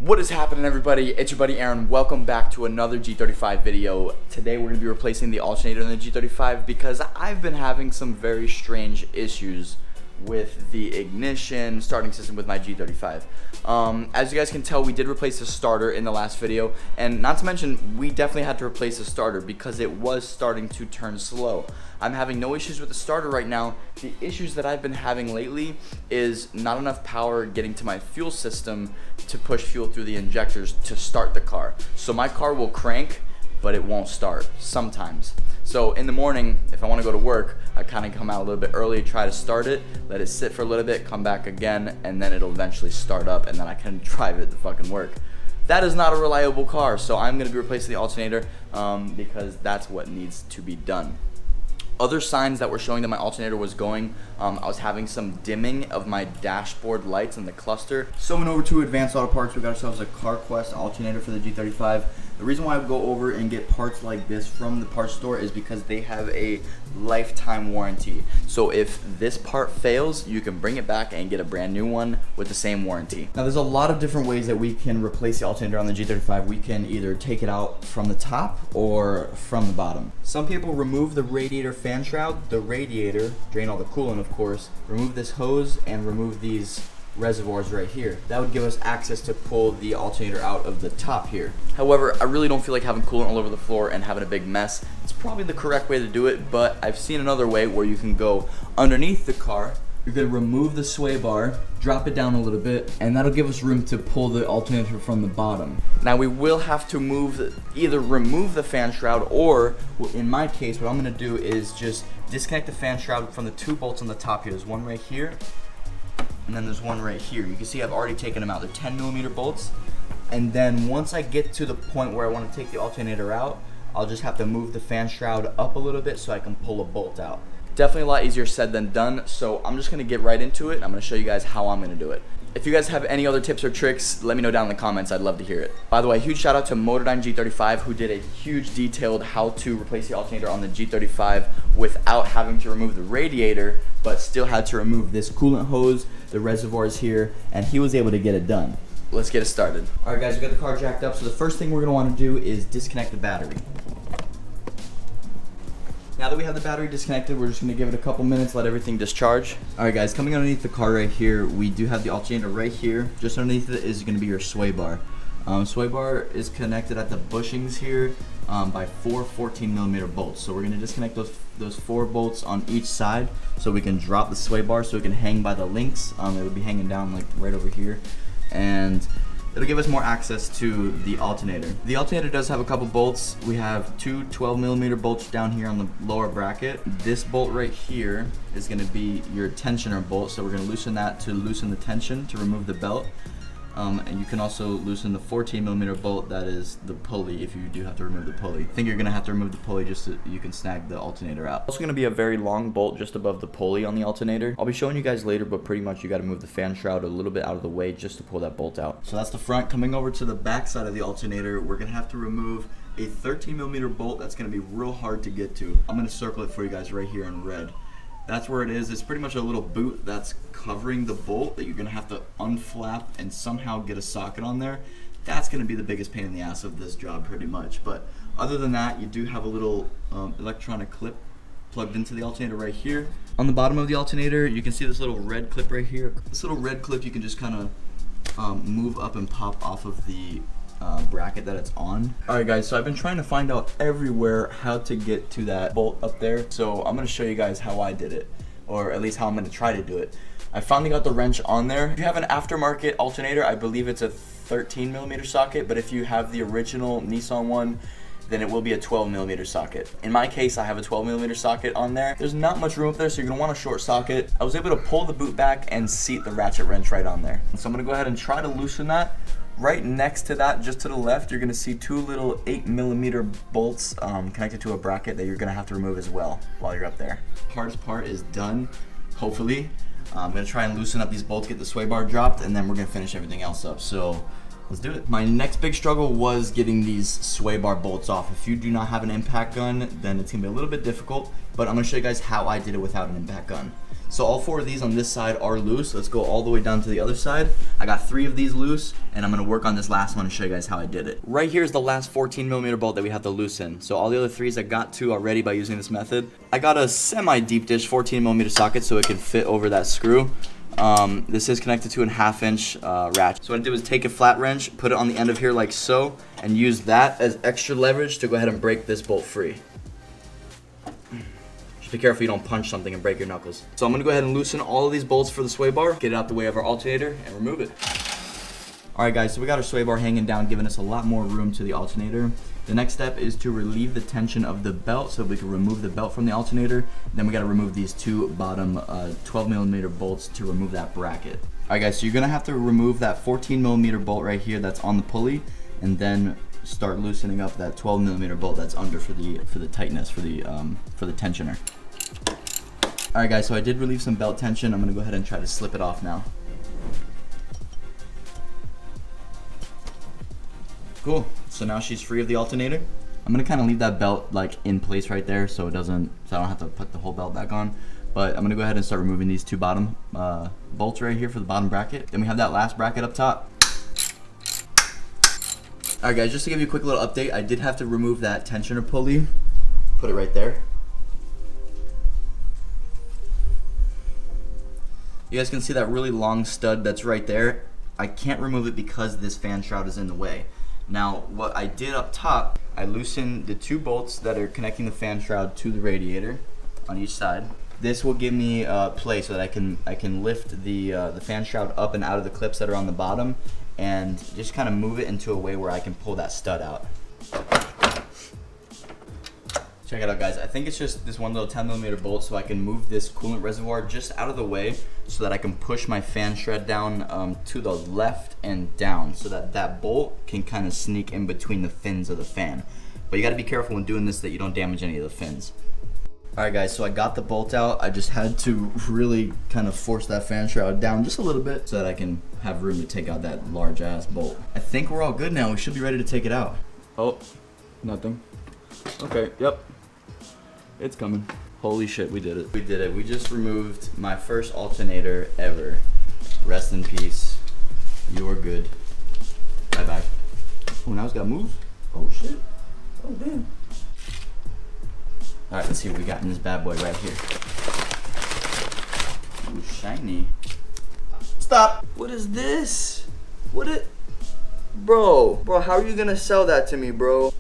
What is happening, everybody? It's your buddy Aaron. Welcome back to another G35 video. Today we're going to be replacing the alternator in the G35 because I've been having some very strange issues with the ignition starting system with my G35. As you guys can tell, we did replace the starter in the last video, and not to mention we definitely had to replace the starter because it was starting to turn slow. I'm having no issues with the starter right now. The issues that I've been having lately is not enough power getting to my fuel system to push fuel through the injectors to start the car. So my car will crank, but it won't start sometimes. So in the morning, if I want to go to work, I kind of come out a little bit early, try to start it, let it sit for a little bit, come back again, and then it'll eventually start up, and then I can drive it to fucking work. That is not a reliable car, so I'm going to be replacing the alternator because that's what needs to be done. Other signs that were showing that my alternator was going, I was having some dimming of my dashboard lights in the cluster. So went over to Advanced Auto Parts. We got ourselves a CarQuest alternator for the G35. The reason why I go over and get parts like this from the parts store is because they have a lifetime warranty. So if this part fails, you can bring it back and get a brand new one with the same warranty. Now there's a lot of different ways that we can replace the alternator on the G35. We can either take it out from the top or from the bottom. Some people remove the radiator fan shroud, the radiator, drain all the coolant of course, remove this hose and remove these reservoirs right here. That would give us access to pull the alternator out of the top here. However, I really don't feel like having coolant all over the floor and having a big mess. It's probably the correct way to do it, but I've seen another way where you can go underneath the car. You're gonna remove the sway bar, drop it down a little bit, and that'll give us room to pull the alternator from the bottom. Now we will have to either remove the fan shroud, or in my case, what I'm gonna do is just disconnect the fan shroud from the two bolts on the top here. There's one right here, and then there's one right here. You can see I've already taken them out. They're 10mm bolts. And then once I get to the point where I want to take the alternator out, I'll just have to move the fan shroud up a little bit so I can pull a bolt out. Definitely a lot easier said than done, so I'm just going to get right into it. I'm going to show you guys how I'm going to do it. If you guys have any other tips or tricks, let me know down in the comments. I'd love to hear it. By the way, huge shout out to Motordyne G35 who did a huge detailed how to replace the alternator on the G35 without having to remove the radiator, but still had to remove this coolant hose, the reservoirs here, and he was able to get it done. Let's get it started. All right guys, we got the car jacked up, so the first thing we're gonna wanna do is disconnect the battery. Now that we have the battery disconnected, we're just gonna give it a couple minutes, let everything discharge. All right guys, coming underneath the car right here, we do have the alternator right here. Just underneath it is gonna be your sway bar. Sway bar is connected at the bushings here by four 14mm bolts. So we're gonna disconnect those 4 bolts on each side so we can drop the sway bar so it can hang by the links. It'll be hanging down like right over here, and it'll give us more access to the alternator. The alternator does have a couple bolts. We have 2 12mm bolts down here on the lower bracket. This bolt right here is gonna be your tensioner bolt, so we're gonna loosen that to loosen the tension to remove the belt. And you can also loosen the 14mm bolt, that is the pulley, if you do have to remove the pulley. I think you're gonna have to remove the pulley just so you can snag the alternator out. Also gonna be a very long bolt just above the pulley on the alternator. I'll be showing you guys later, but pretty much you gotta move the fan shroud a little bit out of the way just to pull that bolt out. So that's the front. Coming over to the back side of the alternator, we're gonna have to remove a 13mm bolt that's gonna be real hard to get to. I'm gonna circle it for you guys right here in red. That's where it is. It's pretty much a little boot that's covering the bolt that you're gonna have to unflap and somehow get a socket on there. That's gonna be the biggest pain in the ass of this job pretty much. But other than that, you do have a little electronic clip plugged into the alternator right here. On the bottom of the alternator, you can see this little red clip right here. This little red clip you can just kind of move up and pop off of the bracket that it's on. Alright guys, so I've been trying to find out everywhere how to get to that bolt up there, so I'm going to show you guys how I did it, or at least how I'm going to try to do it. I finally got the wrench on there. If you have an aftermarket alternator, I believe it's a 13mm socket, but if you have the original Nissan one, then it will be a 12mm socket. In my case, I have a 12mm socket on there. There's not much room up there, so you're gonna want a short socket. I was able to pull the boot back and seat the ratchet wrench right on there. So I'm gonna go ahead and try to loosen that. Right next to that, just to the left, you're gonna see 2 little 8mm bolts connected to a bracket that you're gonna have to remove as well while you're up there. Hardest part is done, hopefully. I'm gonna try and loosen up these bolts, get the sway bar dropped, and then we're gonna finish everything else up. So let's do it. My next big struggle was getting these sway bar bolts off. If you do not have an impact gun, then it's gonna be a little bit difficult, but I'm gonna show you guys how I did it without an impact gun. So all 4 of these on this side are loose. Let's go all the way down to the other side. I got 3 of these loose, and I'm gonna work on this last one and show you guys how I did it. Right here is the last 14mm bolt that we have to loosen. So all the other 3s I got to already by using this method. I got a semi-deep dish 14mm socket so it can fit over that screw. This is connected to a 1/2 inch ratchet. So what I did was take a flat wrench, put it on the end of here like so, and use that as extra leverage to go ahead and break this bolt free. Just be careful you don't punch something and break your knuckles. So I'm gonna go ahead and loosen all of these bolts for the sway bar, get it out the way of our alternator, and remove it. Alright guys, so we got our sway bar hanging down, giving us a lot more room to the alternator. The next step is to relieve the tension of the belt so we can remove the belt from the alternator. Then we gotta remove these 2 bottom 12mm bolts to remove that bracket. Alright guys, so you're gonna have to remove that 14mm bolt right here that's on the pulley, and then start loosening up that 12mm bolt that's under for the tightness, for the tensioner. Alright guys, so I did relieve some belt tension. I'm gonna go ahead and try to slip it off now. Cool, so now she's free of the alternator. I'm gonna kind of leave that belt like in place right there so I don't have to put the whole belt back on. But I'm gonna go ahead and start removing these 2 bottom bolts right here for the bottom bracket. Then we have that last bracket up top. Alright guys, just to give you a quick little update, I did have to remove that tensioner pulley. Put it right there. You guys can see that really long stud that's right there. I can't remove it because this fan shroud is in the way. Now, what I did up top, I loosened the 2 bolts that are connecting the fan shroud to the radiator on each side. This will give me play so that I can lift the fan shroud up and out of the clips that are on the bottom, and just kind of move it into a way where I can pull that stud out. Check it out guys, I think it's just this one little 10mm bolt so I can move this coolant reservoir just out of the way so that I can push my fan shroud down to the left and down so that that bolt can kind of sneak in between the fins of the fan. But you got to be careful when doing this that you don't damage any of the fins. Alright guys, so I got the bolt out. I just had to really kind of force that fan shroud down just a little bit so that I can have room to take out that large ass bolt. I think we're all good now. We should be ready to take it out. Oh, nothing. Okay, yep. It's coming. Holy shit, we did it. We did it. We just removed my first alternator ever. Rest in peace. You are good. Bye bye. Oh, now it's got to move? Oh shit. Oh damn. Alright, let's see what we got in this bad boy right here. Ooh, shiny. Stop! What is this? Bro, how are you gonna sell that to me, bro?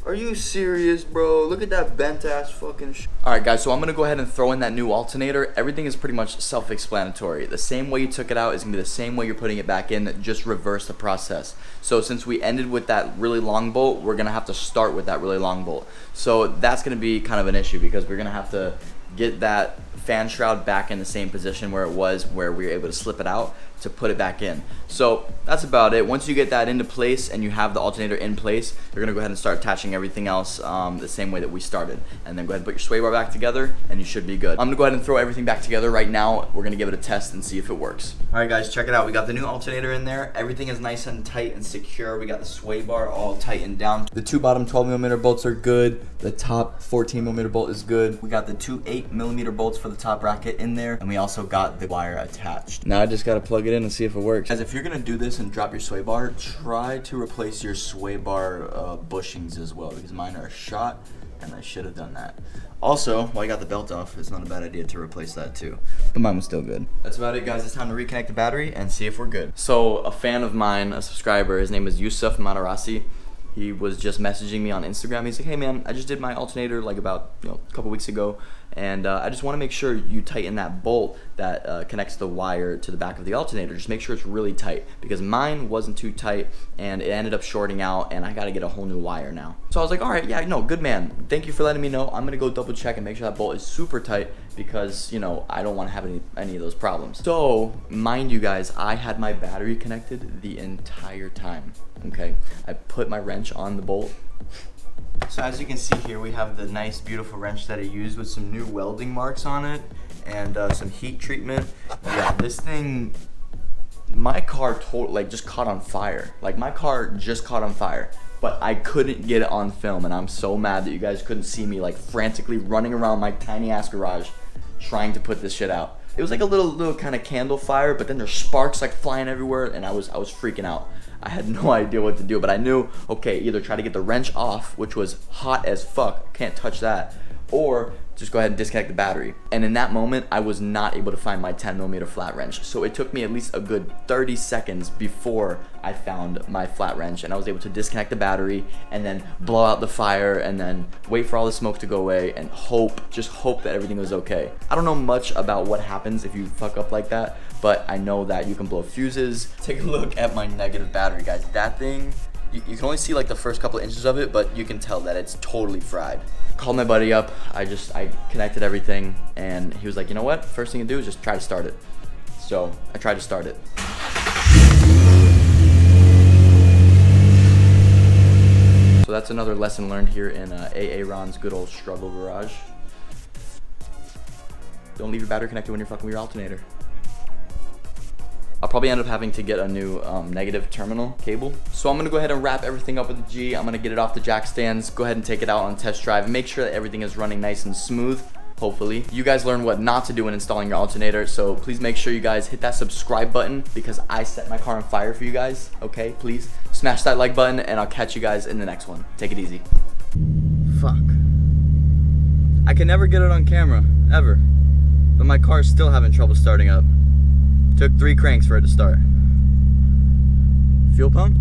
Are you serious, bro? Look at that bent ass fucking shit. Alright guys, so I'm gonna go ahead and throw in that new alternator. Everything is pretty much self-explanatory. The same way you took it out is gonna be the same way you're putting it back in, just reverse the process. So since we ended with that really long bolt, we're gonna have to start with that really long bolt. So that's gonna be kind of an issue because we're gonna have to get that fan shroud back in the same position where it was, where we were able to slip it out to put it back in. So that's about it. Once you get that into place and you have the alternator in place, you're gonna go ahead and start attaching everything else the same way that we started. And then go ahead and put your sway bar back together and you should be good. I'm gonna go ahead and throw everything back together right now. We're gonna give it a test and see if it works. All right guys, check it out. We got the new alternator in there. Everything is nice and tight and secure. We got the sway bar all tightened down. The 2 bottom 12mm bolts are good. The top 14mm bolt is good. We got the 2 8mm bolts for the top bracket in there. And we also got the wire attached. Now I just gotta plug it in and see if it works. Guys, if you're gonna do this and drop your sway bar, try to replace your sway bar bushings as well, because mine are shot and I should have done that. Also, while you got the belt off, it's not a bad idea to replace that too. But mine was still good. That's about it guys, it's time to reconnect the battery and see if we're good. So a fan of mine, a subscriber, his name is Yusuf Matarasi. He was just messaging me on Instagram. He's like, hey man, I just did my alternator like about a couple weeks ago, and I just want to make sure you tighten that bolt that connects the wire to the back of the alternator. Just make sure it's really tight, because mine wasn't too tight and it ended up shorting out and I got to get a whole new wire now. So I was like, all right, yeah, no, good man. Thank you for letting me know. I'm going to go double check and make sure that bolt is super tight, because, you know, I don't want to have any of those problems. So, mind you guys, I had my battery connected the entire time. Okay, I put my wrench on the bolt. So as you can see here, we have the nice beautiful wrench that I used with some new welding marks on it and some heat treatment. Yeah, this thing, my car just caught on fire. Like, my car just caught on fire, but I couldn't get it on film, and I'm so mad that you guys couldn't see me like frantically running around my tiny ass garage trying to put this shit out. it was like a little kind of candle fire, but then there's sparks like flying everywhere, and I was freaking out. I had no idea what to do, but I knew, okay, either try to get the wrench off, which was hot as fuck, can't touch that, or just go ahead and disconnect the battery. And in that moment, I was not able to find my 10mm flat wrench. So it took me at least a good 30 seconds before I found my flat wrench, and I was able to disconnect the battery and then blow out the fire and then wait for all the smoke to go away and just hope that everything was okay. I don't know much about what happens if you fuck up like that, but I know that you can blow fuses. Take a look at my negative battery, guys. That thing, you can only see like the first couple of inches of it, but you can tell that it's totally fried. Called my buddy up, I connected everything, and he was like, you know what, first thing to do is just try to start it. So I tried to start it. So that's another lesson learned here in AA Ron's good old struggle garage. Don't leave your battery connected when you're fucking with your alternator. I'll probably end up having to get a new negative terminal cable. So I'm gonna go ahead and wrap everything up with the G. I'm gonna get it off the jack stands, go ahead and take it out on test drive, make sure that everything is running nice and smooth, hopefully. You guys learn what not to do when installing your alternator, so please make sure you guys hit that subscribe button because I set my car on fire for you guys, okay? Please smash that like button, and I'll catch you guys in the next one. Take it easy. Fuck. I can never get it on camera, ever. But my car's still having trouble starting up. Took 3 cranks for it to start. Fuel pump?